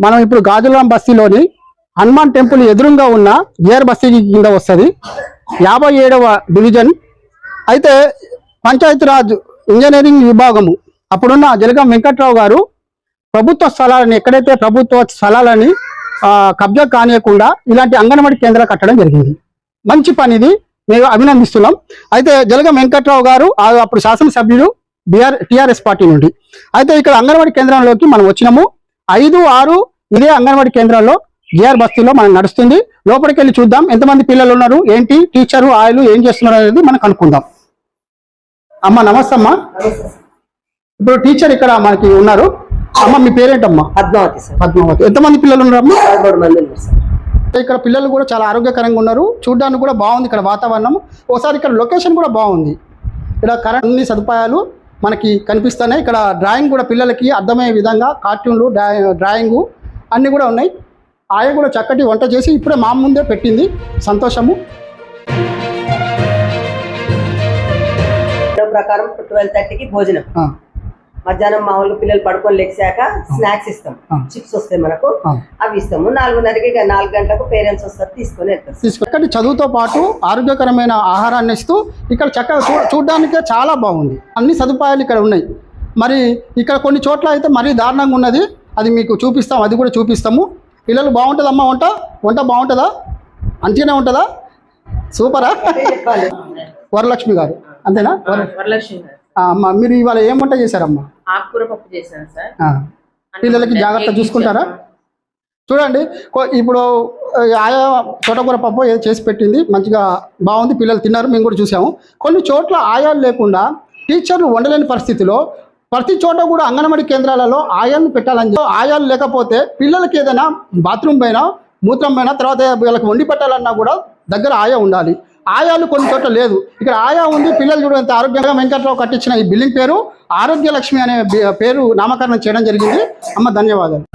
మనం ఇప్పుడు గాజులాం బస్తీలోని హనుమాన్ టెంపుల్ ఎదురుగా ఉన్న జిఆర్ బస్తీ కింద వస్తుంది 57వ డివిజన్. అయితే పంచాయతీరాజ్ ఇంజనీరింగ్ విభాగము అప్పుడున్న జలగం వెంకట్రావు గారు ప్రభుత్వ స్థలాలని ఎక్కడైతే ప్రభుత్వ స్థలాలని కబ్జా కానియకుండా ఇలాంటి అంగన్వాడీ కేంద్రాలు కట్టడం జరిగింది. మంచి పని ఇది, మేము అభినందిస్తున్నాం. అయితే జలగం వెంకట్రావు గారు అప్పుడు శాసనసభ్యులు టిఆర్ఎస్ పార్టీ నుండి. అయితే ఇక్కడ అంగన్వాడీ కేంద్రంలోకి మనం వచ్చినాము. 5, 6 ఇదే అంగన్వాడీ కేంద్రంలో జిఆర్ బస్తీలో మనం నడుస్తుంది. లోపలికి వెళ్ళి చూద్దాం ఎంతమంది పిల్లలు ఉన్నారు, ఏంటి టీచరు ఆయలు ఏం చేస్తున్నారు అనేది మనం కనుక్కుందాం. అమ్మ నమస్తే అమ్మ. ఇప్పుడు టీచర్ ఇక్కడ మనకి ఉన్నారు. అమ్మ మీ పేరేంటమ్మా? పద్మావతి సార్. పద్మావతి. ఎంతమంది పిల్లలు ఉన్నారమ్మా? 13 మంది ఉన్నారు సార్. ఇక్కడ పిల్లలు కూడా చాలా ఆరోగ్యకరంగా ఉన్నారు. చూడడానికి కూడా బాగుంది ఇక్కడ వాతావరణం. ఒకసారి ఇక్కడ లొకేషన్ కూడా బాగుంది. ఇక్కడ కరెంట్ అన్ని సదుపాయాలు మనకి కనిపిస్తున్నాయి. ఇక్కడ డ్రాయింగ్ కూడా పిల్లలకి అర్థమయ్యే విధంగా కార్టూన్లు డ్రాయింగు అన్నీ కూడా ఉన్నాయి. ఆయన కూడా చక్కటి వంట చేసి ఇప్పుడే మా ముందే పెట్టింది. సంతోషము. ప్రకారం 12:30కి భోజనం, మధ్యాహ్నం మామూలుగా పిల్లలు పడుకొని లెక్సాక స్నాక్స్ ఇస్తాం. చిప్స్ వస్తాయి మనకు, అవి ఇస్తాము. 4:30కి 4 గంటలకు పేరెంట్స్ వస్తారు, తీసుకొని వెళ్తారు. ఇక్కడ చదువుతో పాటు ఆరోగ్యకరమైన ఆహారాన్ని ఇస్తూ ఇక్కడ చక్కగా చూడడానికే చాలా బాగుంది. అన్ని సదుపాయాలు ఇక్కడ ఉన్నాయి. మరి ఇక్కడ కొన్ని చోట్ల అయితే మరీ దారుణంగా ఉన్నది, అది మీకు చూపిస్తాం, అది కూడా చూపిస్తాము. పిల్లలు బాగుంటుందమ్మా, వంట బాగుంటుందా? మంచిగానే ఉంటుందా? సూపరా? వరలక్ష్మి గారు అంతేనా? వరలక్ష్మి గారు. అమ్మా మీరు ఇవాళ ఏం వంట చేశారమ్మా? ఆకుకూర పప్పు చేశాను సార్. పిల్లలకి జాగ్రత్త చూసుకుంటారా? చూడండి, ఇప్పుడు ఆయా తోటకూర పప్పు ఏదో చేసి పెట్టింది, మంచిగా బాగుంది, పిల్లలు తిన్నారు, మేము కూడా చూసాము. కొన్ని చోట్ల ఆయాలు లేకుండా టీచర్లు వండలేని పరిస్థితిలో ప్రతి చోట కూడా అంగన్వాడీ కేంద్రాలలో ఆయాలను పెట్టాలని, ఆయాలు లేకపోతే పిల్లలకి ఏదైనా బాత్రూమ్ పైన మూత్రం పైన తర్వాత వీళ్ళకి వండి పెట్టాలన్నా కూడా దగ్గర ఆయా ఉండాలి. ఆయాలు కొన్ని చోట్ల లేదు, ఇక్కడ ఆయా ఉంది. పిల్లలు చూడంత ఆరోగ్యంగా వెంకట్రావు కట్టించిన ఈ బిల్డింగ్ పేరు ఆరోగ్య లక్ష్మి అనే పేరు నామకరణం చేయడం జరిగింది. అమ్మ ధన్యవాదాలు.